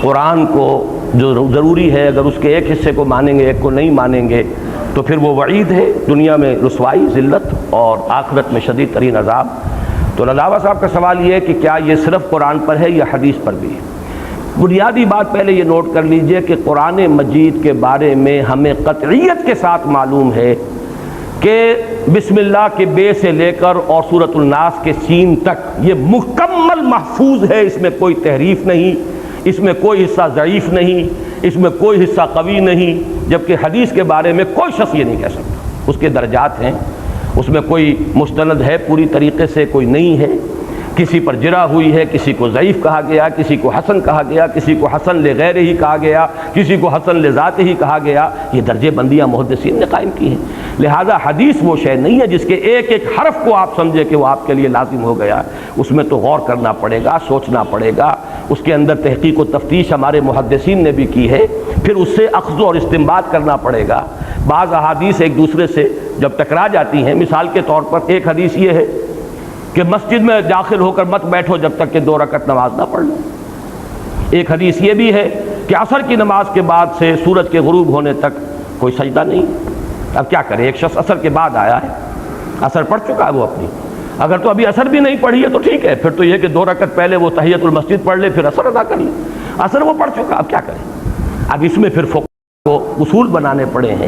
قرآن کو جو ضروری ہے، اگر اس کے ایک حصے کو مانیں گے ایک کو نہیں مانیں گے تو پھر وہ وعید ہے، دنیا میں رسوائی، ذلت اور آخرت میں شدید ترین عذاب۔ تو رضاوہ صاحب کا سوال یہ ہے کہ کیا یہ صرف قرآن پر ہے یا حدیث پر بھی ہے؟ بنیادی بات پہلے یہ نوٹ کر لیجئے کہ قرآن مجید کے بارے میں ہمیں قطعیت کے ساتھ معلوم ہے کہ بسم اللہ کے بے سے لے کر اور سورۃ الناس کے سین تک یہ مکمل محفوظ ہے، اس میں کوئی تحریف نہیں، اس میں کوئی حصہ ضعیف نہیں، اس میں کوئی حصہ قوی نہیں، جبکہ حدیث کے بارے میں کوئی شخص یہ نہیں کہہ سکتا۔ اس کے درجات ہیں، اس میں کوئی مستند ہے پوری طریقے سے، کوئی نہیں ہے، کسی پر جرح ہوئی ہے، کسی کو ضعیف کہا گیا، کسی کو حسن کہا گیا، کسی کو حسن لغیر ہی کہا گیا، کسی کو حسن لذات ہی کہا گیا۔ یہ درجے بندیاں محدثین نے قائم کی ہیں۔ لہذا حدیث وہ شے نہیں ہے جس کے ایک ایک حرف کو آپ سمجھے کہ وہ آپ کے لیے لازم ہو گیا، اس میں تو غور کرنا پڑے گا، سوچنا پڑے گا، اس کے اندر تحقیق و تفتیش ہمارے محدثین نے بھی کی ہے، پھر اس سے اخذ اور استنباط کرنا پڑے گا۔ بعض احادیث ایک دوسرے سے جب ٹکرا جاتی ہیں، مثال کے طور پر ایک حدیث یہ ہے کہ مسجد میں داخل ہو کر مت بیٹھو جب تک کہ 2 رکعت نماز نہ پڑھ لو۔ ایک حدیث یہ بھی ہے کہ عصر کی نماز کے بعد سے سورج کے غروب ہونے تک کوئی سجدہ نہیں۔ اب کیا کرے، ایک شخص عصر کے بعد آیا ہے، عصر پڑھ چکا ہے وہ اپنی، اگر تو ابھی عصر بھی نہیں پڑھی ہے تو ٹھیک ہے، پھر تو یہ کہ 2 رکعت پہلے وہ تحیۃ المسجد پڑھ لے، پھر عصر ادا کر لے۔ عصر وہ پڑھ چکا، اب کیا کرے؟ اب اس میں پھر فقہ کو اصول بنانے پڑے ہیں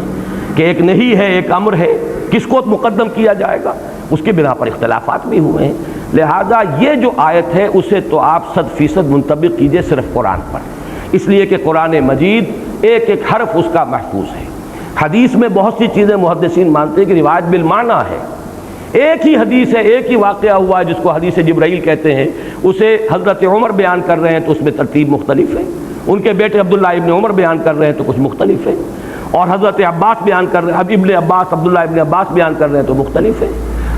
کہ ایک نہیں ہے ایک امر ہے، کس کو مقدم کیا جائے گا، اس کے بنا پر اختلافات بھی ہوئے ہیں۔ لہذا یہ جو آیت ہے اسے تو آپ 100% منطبق کیجئے صرف قرآن پر، اس لیے کہ قرآن مجید ایک ایک حرف اس کا محفوظ ہے۔ حدیث میں بہت سی چیزیں محدثین مانتے ہیں کہ روایت بالمعنی ہے، ایک ہی حدیث ہے، ایک ہی واقعہ ہوا ہے جس کو حدیث جبرائیل کہتے ہیں، اسے حضرت عمر بیان کر رہے ہیں تو اس میں ترتیب مختلف ہے، ان کے بیٹے عبداللہ ابن عمر بیان کر رہے ہیں تو کچھ مختلف ہے، اور حضرت عباس بیان کر رہے ہیں، اب ابن عباس عبداللہ ابن عباس بیان کر رہے ہیں تو مختلف ہے،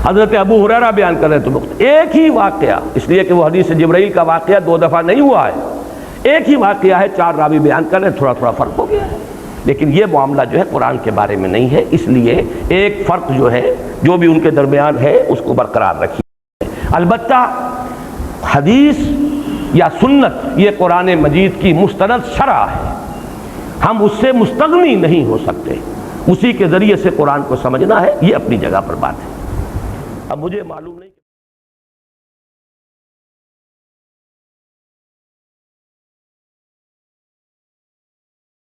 حضرت ابو ہریرہ بیان کر رہے ہیں تو مختلف، ایک ہی واقعہ، اس لیے کہ وہ حدیث جبرائیل کا واقعہ 2 دفعہ نہیں ہوا ہے، ایک ہی واقعہ ہے، 4 راوی بیان کر رہے ہیں، تھوڑا تھوڑا فرق ہو گیا ہے، لیکن یہ معاملہ جو ہے قرآن کے بارے میں نہیں ہے، اس لیے ایک فرق جو ہے جو بھی ان کے درمیان ہے اس کو برقرار رکھیے۔ البتہ حدیث یا سنت یہ قرآن مجید کی مستند شرح ہے، ہم اس سے مستغنی نہیں ہو سکتے، اسی کے ذریعے سے قرآن کو سمجھنا ہے، یہ اپنی جگہ پر بات ہے۔ اب مجھے معلوم نہیں